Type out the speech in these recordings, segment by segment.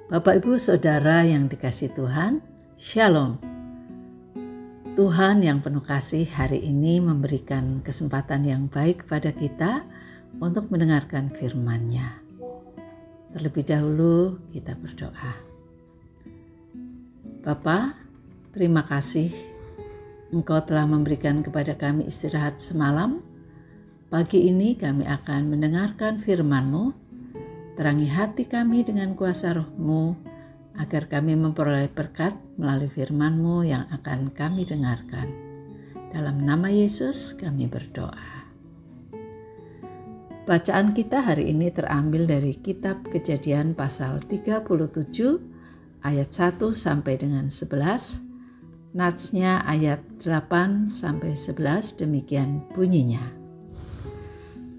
Bapak, Ibu, Saudara yang dikasihi Tuhan, Shalom. Tuhan yang penuh kasih hari ini memberikan kesempatan yang baik kepada kita untuk mendengarkan firman-Nya. Terlebih dahulu kita berdoa. Bapa, terima kasih Engkau telah memberikan kepada kami istirahat semalam. Pagi ini kami akan mendengarkan firman-Mu. Terangi hati kami dengan kuasa Roh-Mu, agar kami memperoleh berkat melalui firman-Mu yang akan kami dengarkan. Dalam nama Yesus kami berdoa. Bacaan kita hari ini terambil dari kitab Kejadian pasal 37 ayat 1 sampai dengan 11. Natsnya ayat 8 sampai 11, demikian bunyinya.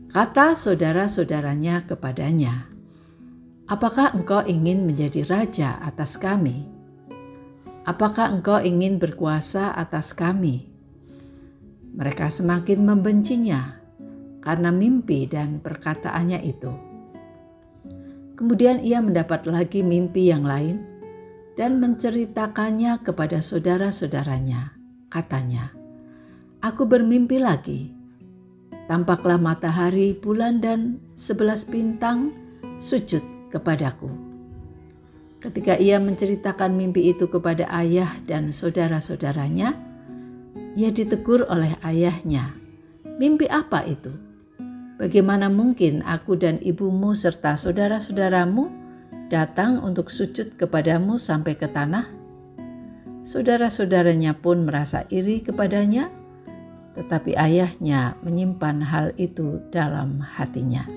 Kata saudara-saudaranya kepadanya, "Apakah engkau ingin menjadi raja atas kami? Apakah engkau ingin berkuasa atas kami?" Mereka semakin membencinya karena mimpi dan perkataannya itu. Kemudian ia mendapat lagi mimpi yang lain dan menceritakannya kepada saudara-saudaranya. Katanya, "Aku bermimpi lagi. Tampaklah matahari, bulan, dan 11 bintang sujud kepadaku." Ketika ia menceritakan mimpi itu kepada ayah dan saudara-saudaranya, ia ditegur oleh ayahnya. "Mimpi apa itu? Bagaimana mungkin aku dan ibumu serta saudara-saudaramu datang untuk sujud kepadamu sampai ke tanah?" Saudara-saudaranya pun merasa iri kepadanya, tetapi ayahnya menyimpan hal itu dalam hatinya.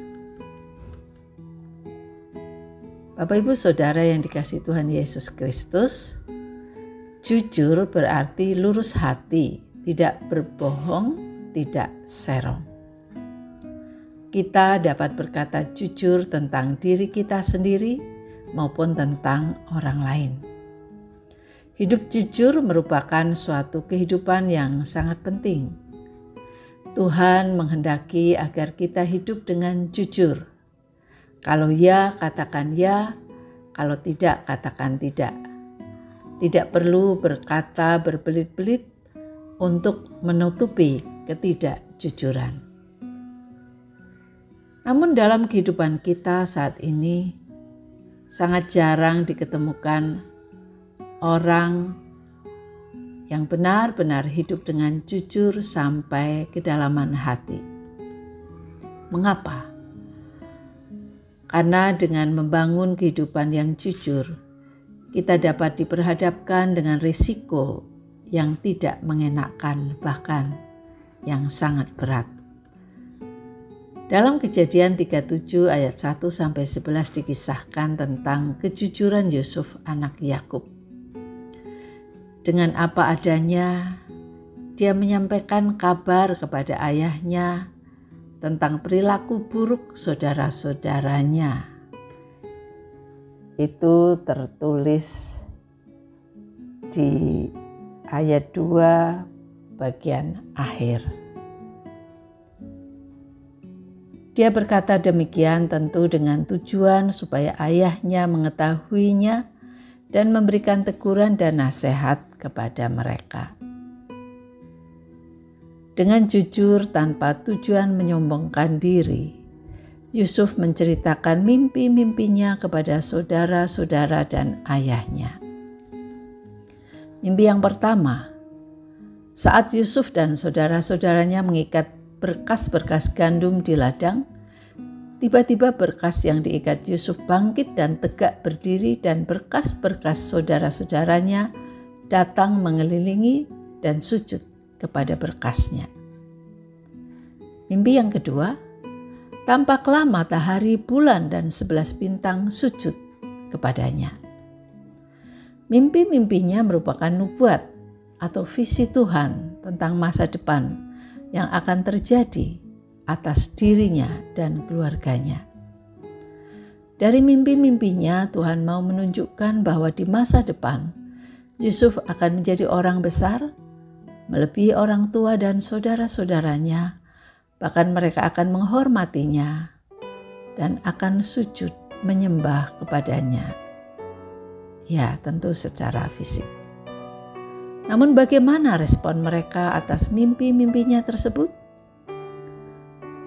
Bapak, Ibu, Saudara yang dikasihi Tuhan Yesus Kristus, jujur berarti lurus hati, tidak berbohong, tidak serong. Kita dapat berkata jujur tentang diri kita sendiri maupun tentang orang lain. Hidup jujur merupakan suatu kehidupan yang sangat penting. Tuhan menghendaki agar kita hidup dengan jujur. Kalau ya, katakan ya. Kalau tidak, katakan tidak. Tidak perlu berkata berbelit-belit untuk menutupi ketidakjujuran. Namun dalam kehidupan kita saat ini, sangat jarang diketemukan orang yang benar-benar hidup dengan jujur sampai kedalaman hati. Mengapa? Karena dengan membangun kehidupan yang jujur, kita dapat diperhadapkan dengan risiko yang tidak mengenakan, bahkan yang sangat berat. Dalam Kejadian 37 ayat 1 sampai 11 dikisahkan tentang kejujuran Yusuf anak Yakub. Dengan apa adanya, dia menyampaikan kabar kepada ayahnya tentang perilaku buruk saudara-saudaranya. Itu tertulis di ayat 2 bagian akhir. Dia berkata demikian tentu dengan tujuan supaya ayahnya mengetahuinya dan memberikan teguran dan nasihat kepada mereka. Dengan jujur tanpa tujuan menyombongkan diri, Yusuf menceritakan mimpi-mimpinya kepada saudara-saudara dan ayahnya. Mimpi yang pertama, saat Yusuf dan saudara-saudaranya mengikat berkas-berkas gandum di ladang, tiba-tiba berkas yang diikat Yusuf bangkit dan tegak berdiri, dan berkas-berkas saudara-saudaranya datang mengelilingi dan sujud kepada berkasnya. Mimpi yang kedua, tampaklah matahari, bulan, dan 11 bintang sujud kepadanya. Mimpi-mimpinya merupakan nubuat atau visi Tuhan tentang masa depan yang akan terjadi atas dirinya dan keluarganya. Dari mimpi-mimpinya, Tuhan mau menunjukkan bahwa di masa depan, Yusuf akan menjadi orang besar, melebihi orang tua dan saudara-saudaranya, bahkan mereka akan menghormatinya dan akan sujud menyembah kepadanya. Ya, tentu secara fisik. Namun bagaimana respon mereka atas mimpi-mimpinya tersebut?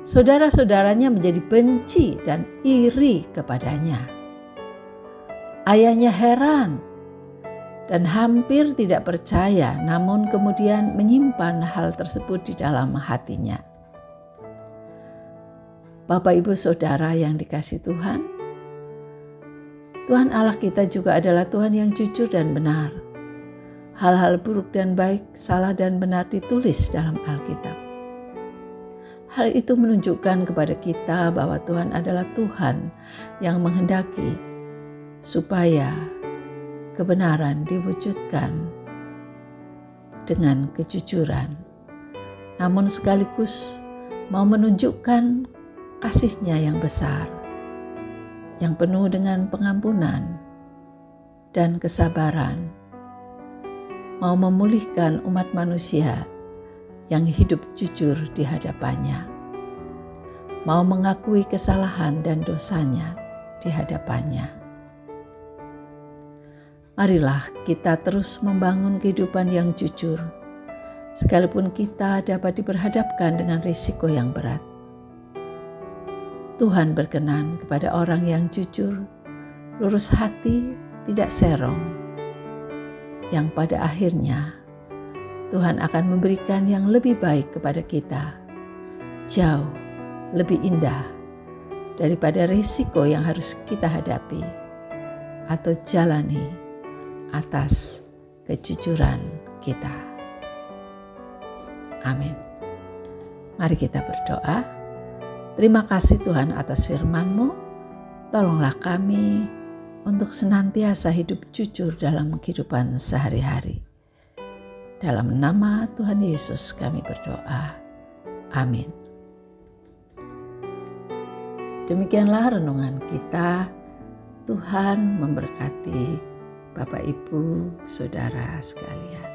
Saudara-saudaranya menjadi benci dan iri kepadanya. Ayahnya heran dan hampir tidak percaya, namun kemudian menyimpan hal tersebut di dalam hatinya. Bapak, Ibu, Saudara yang dikasihi Tuhan, Tuhan Allah kita juga adalah Tuhan yang jujur dan benar. Hal-hal buruk dan baik, salah dan benar ditulis dalam Alkitab. Hal itu menunjukkan kepada kita bahwa Tuhan adalah Tuhan yang menghendaki supaya kebenaran diwujudkan dengan kejujuran, namun sekaligus mau menunjukkan kasih-Nya yang besar, yang penuh dengan pengampunan dan kesabaran, mau memulihkan umat manusia yang hidup jujur di hadapannya, mau mengakui kesalahan dan dosanya di hadapannya. Marilah kita terus membangun kehidupan yang jujur, sekalipun kita dapat diperhadapkan dengan risiko yang berat. Tuhan berkenan kepada orang yang jujur, lurus hati, tidak serong, yang pada akhirnya Tuhan akan memberikan yang lebih baik kepada kita, jauh lebih indah daripada risiko yang harus kita hadapi atau jalani atas kejujuran kita. Amin. Mari kita berdoa. Terima kasih Tuhan atas firman-Mu. Tolonglah kami untuk senantiasa hidup jujur dalam kehidupan sehari-hari. Dalam nama Tuhan Yesus kami berdoa. Amin. Demikianlah renungan kita. Tuhan memberkati Bapak, Ibu, Saudara sekalian.